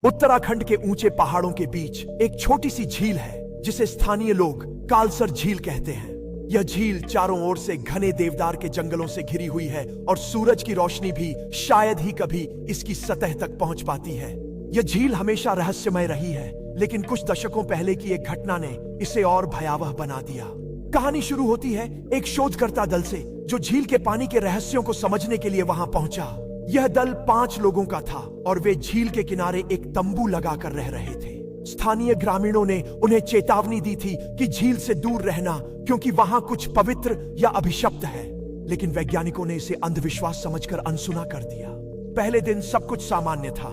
उत्तराखंड के ऊंचे पहाड़ों के बीच एक छोटी सी झील है जिसे स्थानीय लोग कालसर झील कहते हैं। यह झील चारों ओर से घने देवदार के जंगलों से घिरी हुई है और सूरज की रोशनी भी शायद ही कभी इसकी सतह तक पहुंच पाती है। यह झील हमेशा रहस्यमय रही है, लेकिन कुछ दशकों पहले की एक घटना ने इसे और भयावह बना दिया। कहानी शुरू होती है एक शोधकर्ता दल से जो झील के पानी के रहस्यों को समझने के लिए वहां पहुंचा। यह दल 5 लोगों का था और वे झील के किनारे एक तंबू लगाकर रह रहे थे। स्थानीय ग्रामीणों ने उन्हें चेतावनी दी थी कि झील से दूर रहना, क्योंकि वहां कुछ पवित्र या अभिशप्त है। लेकिन वैज्ञानिकों ने इसे अंधविश्वास समझकर अनसुना कर दिया। पहले दिन सब कुछ सामान्य था,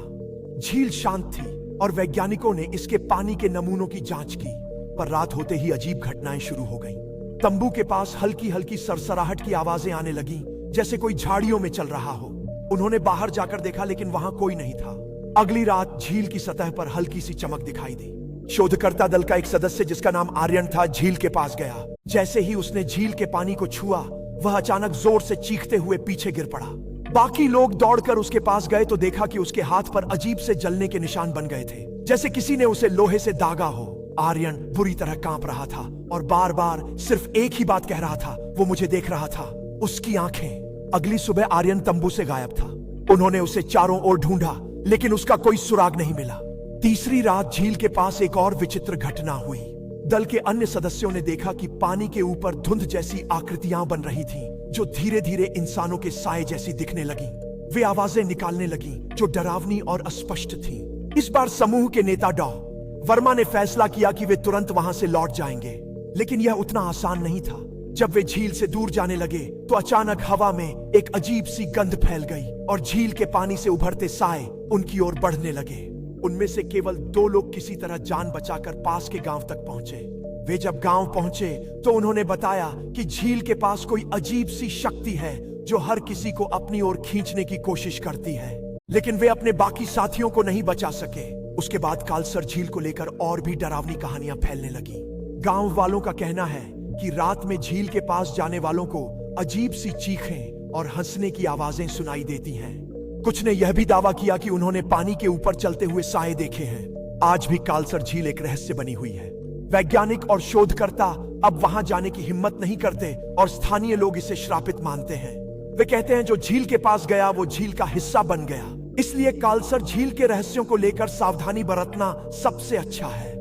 झील शांत थी और वैज्ञानिकों ने इसके पानी के नमूनों की जांच की। पर रात होते ही अजीब घटनाएं शुरू हो गईं। तंबू के पास हल्की हल्की सरसराहट की आवाजें आने लगीं, जैसे कोई झाड़ियों में चल रहा हो। उन्होंने बाहर जाकर देखा, लेकिन वहां कोई नहीं था। अगली रात झील की सतह पर हल्की सी चमक दिखाई दी। शोधकर्ता दल का एक सदस्य जिसका नाम आर्यन था, झील के पास गया। जैसे ही उसने झील के पानी को छुआ, वह अचानक जोर से चीखते हुए पीछे गिर पड़ा। बाकी लोग दौड़कर उसके पास गए तो देखा कि उसके हाथ पर अजीब से जलने के निशान बन गए थे, जैसे किसी ने उसे लोहे से दागा हो। आर्यन बुरी तरह कांप रहा था और बार बार सिर्फ एक ही बात कह रहा था, वो मुझे देख रहा था। उसकी आंखें। अगली सुबह आर्यन तंबू से गायब था। उन्होंने उसे चारों ओर ढूंढा, लेकिन उसका कोई सुराग नहीं मिला। तीसरी रात झील के पास एक और विचित्र घटना हुई। दल के अन्य सदस्यों ने देखा कि पानी के ऊपर धुंध जैसी आकृतियां बन रही थीं, जो धीरे धीरे इंसानों के साए जैसी दिखने लगीं। वे आवाजें निकालने लगीं, जो डरावनी और अस्पष्ट थीं। इस बार समूह के नेता डॉ वर्मा ने फैसला किया कि वे तुरंत वहां से लौट जाएंगे, लेकिन यह उतना आसान नहीं था। जब वे झील से दूर जाने लगे तो अचानक हवा में एक अजीब सी गंध फैल गई और झील के पानी से उभरते साए उनकी ओर बढ़ने लगे। उनमें से केवल 2 लोग किसी तरह जान बचाकर पास के गांव तक पहुंचे। वे जब गांव पहुंचे तो उन्होंने बताया कि झील के पास कोई अजीब सी शक्ति है जो हर किसी को अपनी ओर खींचने की कोशिश करती है, लेकिन वे अपने बाकी साथियों को नहीं बचा सके। उसके बाद कालसर झील को लेकर और भी डरावनी कहानियां फैलने लगी। गांव वालों का कहना है कि रात में झील के पास जाने वालों को अजीब सी चीखें और हंसने की आवाजें सुनाई देती हैं। कुछ ने यह भी दावा किया कि उन्होंने पानी के ऊपर चलते हुए साए देखे हैं। आज भी कालसर झील एक रहस्य बनी हुई है। वैज्ञानिक और शोधकर्ता अब वहां जाने की हिम्मत नहीं करते और स्थानीय लोग इसे श्रापित मानते हैं। वे कहते हैं जो झील के पास गया वो झील का हिस्सा बन गया। इसलिए कालसर झील के रहस्यों को लेकर सावधानी बरतना सबसे अच्छा है।